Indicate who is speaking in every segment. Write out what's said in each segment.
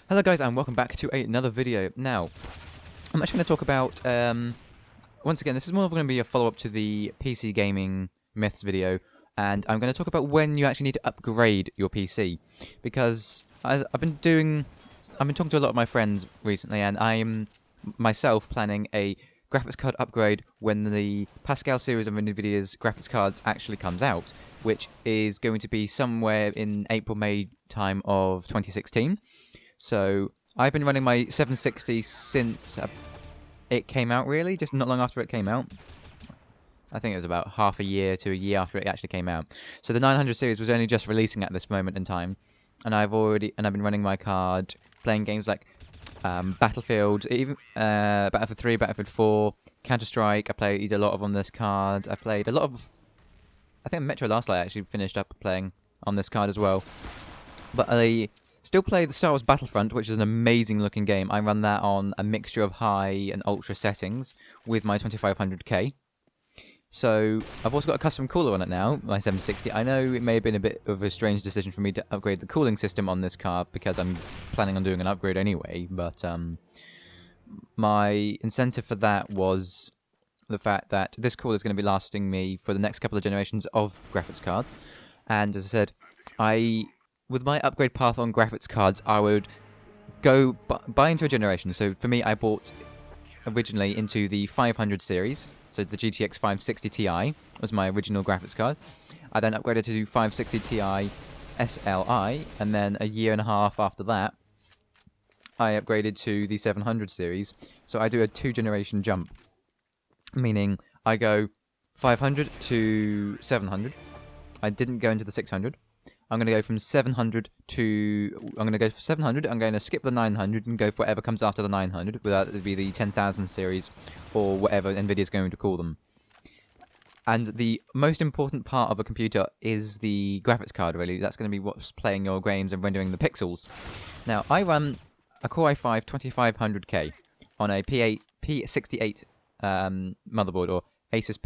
Speaker 1: Hello guys and welcome back to another video. Now, I'm actually going to talk about, once again, this is more going to be a follow-up to the PC gaming myths video, and I'm going to talk about when you actually need to upgrade your PC, because I've been talking to a lot of my friends recently, and I am myself planning a graphics card upgrade when the Pascal series of NVIDIA's graphics cards actually comes out, which is going to be somewhere in April-May time of 2016. So I've been running my 760 since it came out, really, just not long after it came out. I think it was about half a year to a year after it actually came out. So the 900 series was only just releasing at this moment in time, and I've been running my card, playing games like Battlefield, even Battlefield 3, Battlefield 4, Counter-Strike. I played a lot of on this card. I played a lot of, I think Metro Last Light I actually finished up playing on this card as well. But I still play the Star Wars Battlefront, which is an amazing looking game. I run that on a mixture of high and ultra settings with my 2500K. So I've also got a custom cooler on it now, my 760. I know it may have been a bit of a strange decision for me to upgrade the cooling system on this card because I'm planning on doing an upgrade anyway, but my incentive for that was the fact that this cooler is going to be lasting me for the next couple of generations of graphics card. And as I said, with my upgrade path on graphics cards, I would go buy into a generation. So for me, I bought originally into the 500 series. So the GTX 560 Ti was my original graphics card. I then upgraded to 560 Ti SLI, and then a year and a half after that, I upgraded to the 700 series. So I do a 2-generation jump, meaning I go 500 to 700. I didn't go into the 600. I'm going to go from 700 to... I'm going to go for 700, I'm going to skip the 900 and go for whatever comes after the 900, whether it be the 10,000 series or whatever NVIDIA's going to call them. And the most important part of a computer is the graphics card, really. That's going to be what's playing your games and rendering the pixels. Now, I run a Core i5 2500K on a P68 motherboard, or Asus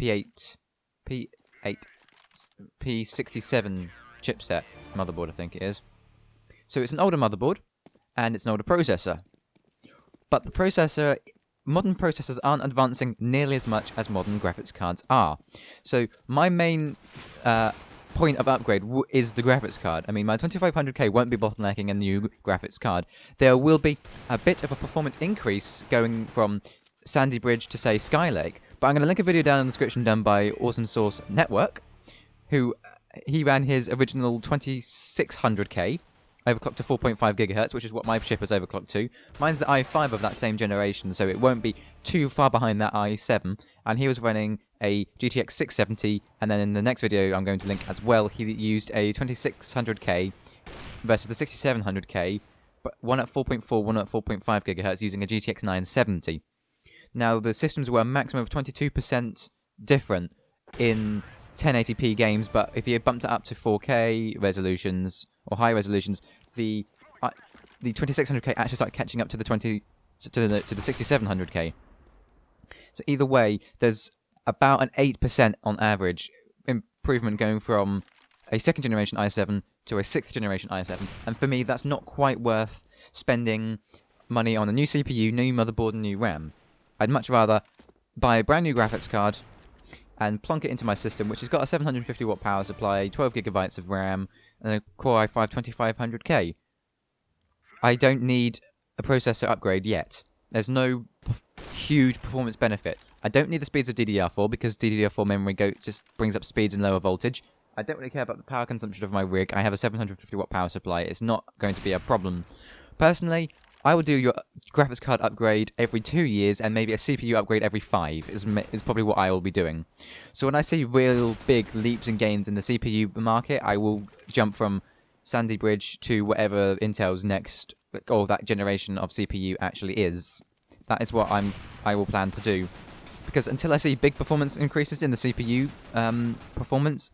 Speaker 1: P67 chipset motherboard, I think it is. So it's an older motherboard, and it's an older processor. But the processor, modern processors aren't advancing nearly as much as modern graphics cards are. So my main point of upgrade is the graphics card. I mean, my 2500K won't be bottlenecking a new graphics card. There will be a bit of a performance increase going from Sandy Bridge to, say, Skylake. But I'm going to link a video down in the description done by Awesome Source Network, who... he ran his original 2600K overclocked to 4.5 GHz, which is what my chip is overclocked to. Mine's the i5 of that same generation, so it won't be too far behind that i7. And he was running a GTX 670, and then in the next video I'm going to link as well, he used a 2600K versus the 6700K, but one at 4.4, one at 4.5 GHz using a GTX 970. Now, the systems were a maximum of 22% different in 1080p games, but if you bumped it up to 4K resolutions or high resolutions, the 2600K actually started catching up to the 6700K. So either way, there's about an 8% on average improvement going from a second generation i7 to a 6th generation i7. And for me, that's not quite worth spending money on a new CPU, new motherboard, and new RAM. I'd much rather buy a brand new graphics card and plunk it into my system, which has got a 750 watt power supply, 12 gigabytes of RAM, and a Core i5 2500K. I don't need a processor upgrade yet. There's no huge performance benefit. I don't need the speeds of DDR4, because DDR4 memory just brings up speeds in lower voltage. I don't really care about the power consumption of my rig. I have a 750 watt power supply. It's not going to be a problem. Personally, I will do your graphics card upgrade every 2 years, and maybe a CPU upgrade every 5 is probably what I will be doing. So when I see real big leaps and gains in the CPU market, I will jump from Sandy Bridge to whatever Intel's next, or that generation of CPU actually is. That is what I will plan to do. Because until I see big performance increases in the CPU performance,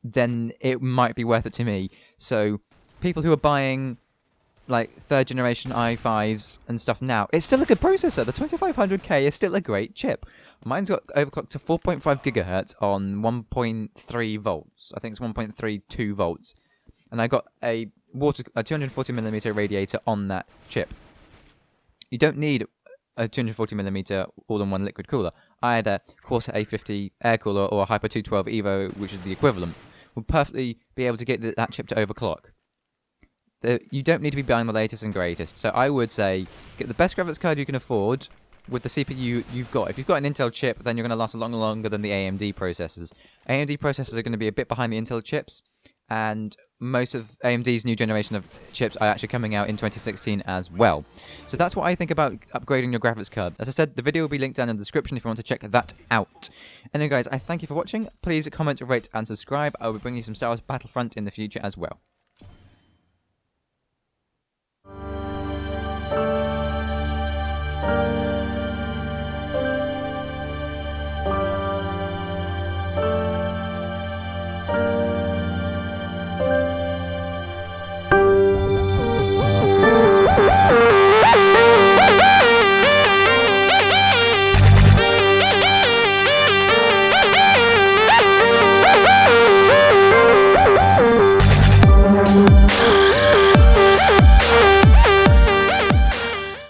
Speaker 1: then it might be worth it to me. So people who are buying like 3rd generation i5s and stuff now, it's still a good processor. The 2500K is still a great chip. Mine's got overclocked to 4.5 gigahertz on 1.3 volts. I think it's 1.32 volts. And I got a a 240mm radiator on that chip. You don't need a 240mm all-in-one liquid cooler. I had a Corsair A50 air cooler or a Hyper 212 Evo, which is the equivalent. Will perfectly be able to get that chip to overclock. You don't need to be buying the latest and greatest. So I would say get the best graphics card you can afford with the CPU you've got. If you've got an Intel chip, then you're going to last a lot longer than the AMD processors. AMD processors are going to be a bit behind the Intel chips, and most of AMD's new generation of chips are actually coming out in 2016 as well. So that's what I think about upgrading your graphics card. As I said, the video will be linked down in the description if you want to check that out. Anyway guys, I thank you for watching. Please comment, rate and subscribe. I will be bringing you some Star Wars Battlefront in the future as well.